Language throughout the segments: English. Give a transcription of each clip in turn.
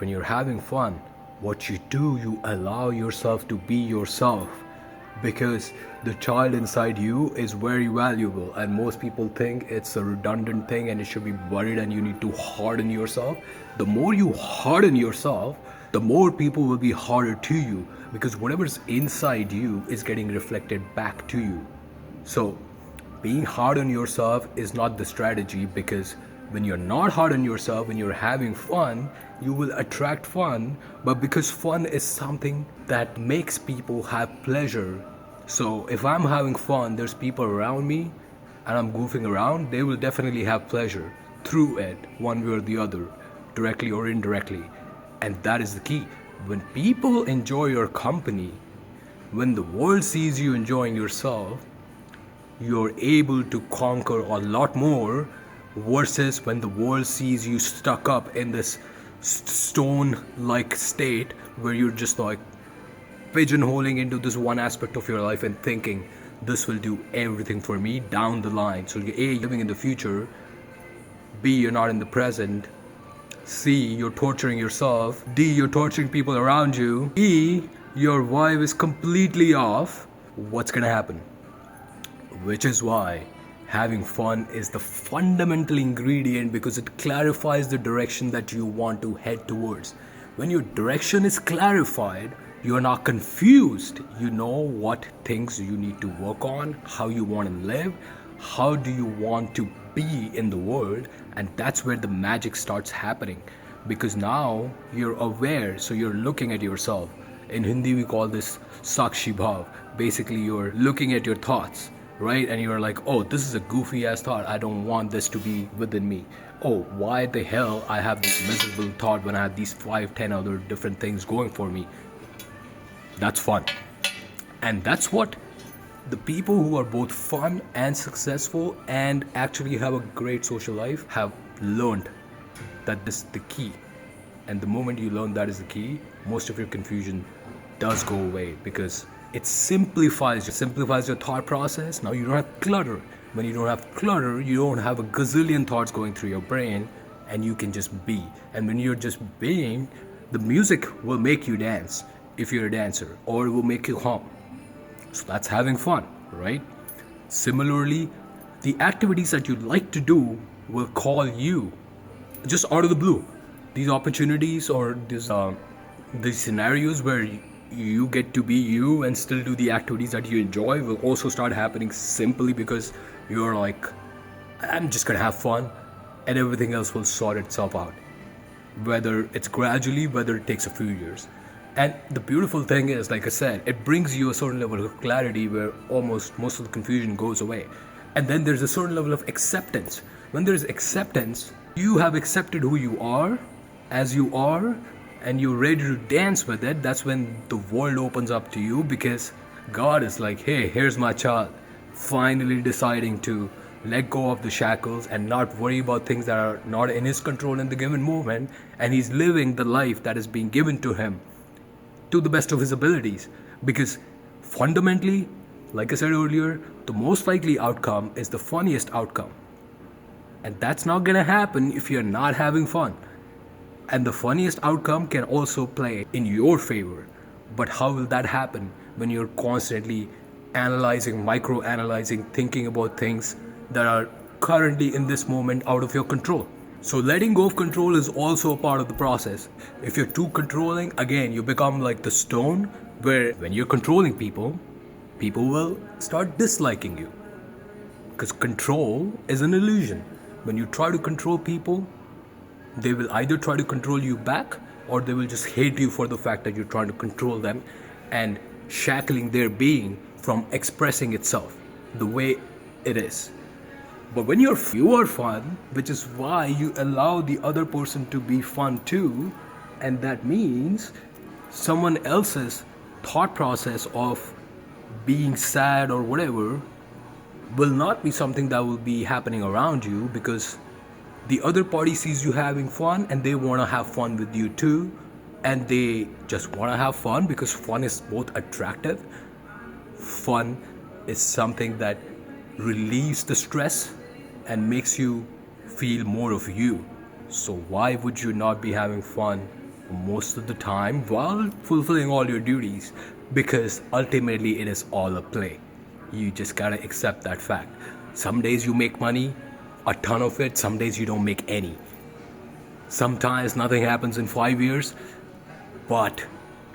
When you're having fun, what you do, you allow yourself to be yourself, because the child inside you is very valuable, and most people think it's a redundant thing and it should be buried and you need to harden yourself. The more you harden yourself, the more people will be harder to you, because whatever's inside you is getting reflected back to you. So being hard on yourself is not the strategy, because when you're not hard on yourself, when you're having fun, you will attract fun. But because fun is something that makes people have pleasure, so if I'm having fun, there's people around me and I'm goofing around, they will definitely have pleasure through it, one way or the other, directly or indirectly. And that is the key. When people enjoy your company, when the world sees you enjoying yourself, you're able to conquer a lot more, versus when the world sees you stuck up in this stone like state where you're just like pigeonholing into this one aspect of your life and thinking this will do everything for me down the line. So A, you're living in the future, B, you're not in the present, C, you're torturing yourself, D, you're torturing people around you, E, your vibe is completely off. What's gonna happen? Which is why having fun is the fundamental ingredient, because it clarifies the direction that you want to head towards. When your direction is clarified, you are not confused. You know what things you need to work on, how you want to live, how do you want to be in the world, and that's where the magic starts happening, because now you're aware, so you're looking at yourself. In Hindi we call this Sakshi Bhav. Basically you're looking at your thoughts, right? And you're like, oh, this is a goofy ass thought, I don't want this to be within me. Oh, why the hell I have this miserable thought when I have these 5-10 other different things going for me? That's fun. And that's what the people who are both fun and successful and actually have a great social life have learned, that this is the key. And the moment you learn that is the key, most of your confusion does go away, because it simplifies your thought process. Now you don't have clutter. When you don't have clutter, you don't have a gazillion thoughts going through your brain, and you can just be. And when you're just being, the music will make you dance if you're a dancer, or it will make you hum. So that's having fun, right? Similarly, the activities that you like to do will call you just out of the blue. These opportunities or these scenarios where you get to be you and still do the activities that you enjoy will also start happening, simply because you're like, I'm just gonna have fun and everything else will sort itself out. Whether it's gradually, whether it takes a few years. And the beautiful thing is, like I said, it brings you a certain level of clarity where almost most of the confusion goes away. And then there's a certain level of acceptance. When there's acceptance, you have accepted who you are, as you are, and you're ready to dance with it. That's when the world opens up to you, because God is like, hey, here's my child, finally deciding to let go of the shackles and not worry about things that are not in his control in the given moment, and he's living the life that is being given to him to the best of his abilities. Because fundamentally, like I said earlier, the most likely outcome is the funniest outcome, and that's not gonna happen if you're not having fun. And the funniest outcome can also play in your favor. But how will that happen when you're constantly analyzing, micro-analyzing, thinking about things that are currently in this moment out of your control? So letting go of control is also a part of the process. If you're too controlling, again, you become like the stone, where when you're controlling people, people will start disliking you. Because control is an illusion. When you try to control people, they will either try to control you back, or they will just hate you for the fact that you're trying to control them and shackling their being from expressing itself the way it is. But when you are fun, which is why you allow the other person to be fun too, and that means someone else's thought process of being sad or whatever will not be something that will be happening around you, because the other party sees you having fun and they want to have fun with you too, and they just want to have fun because fun is both attractive. Fun is something that relieves the stress and makes you feel more of you. So why would you not be having fun most of the time while fulfilling all your duties, because ultimately it is all a play. You just gotta accept that fact. Some days you make money, a ton of it, some days you don't make any. Sometimes nothing happens in 5 years, but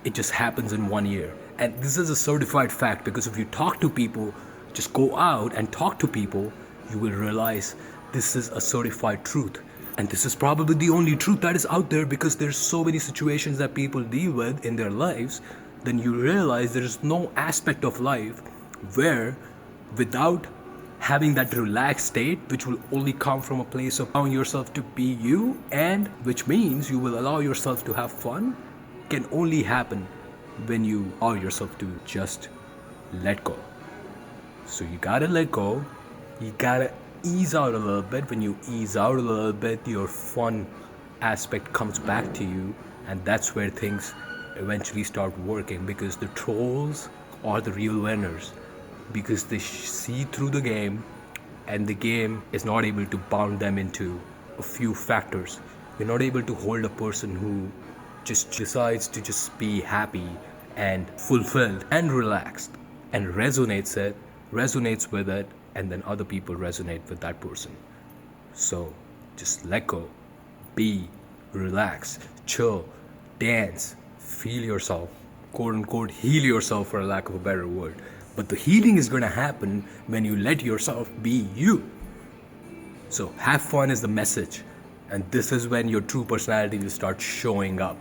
it just happens in 1 year. And this is a certified fact, because if you talk to people, just go out and talk to people, you will realize this is a certified truth. And this is probably the only truth that is out there, because there's so many situations that people deal with in their lives. Then you realize there is no aspect of life where, without having that relaxed state, which will only come from a place of allowing yourself to be you, and which means you will allow yourself to have fun, can only happen when you allow yourself to just let go. So you gotta let go, you gotta ease out a little bit. When you ease out a little bit, your fun aspect comes back to you, and that's where things eventually start working, because the trolls are the real winners, because they see through the game, and the game is not able to bound them into a few factors. You're not able to hold a person who just decides to just be happy and fulfilled and relaxed and resonates with it, and then other people resonate with that person. So just let go, be, relax, chill, dance, feel yourself, quote unquote, heal yourself, for a lack of a better word. But the healing is going to happen when you let yourself be you. So have fun is the message. And this is when your true personality will start showing up.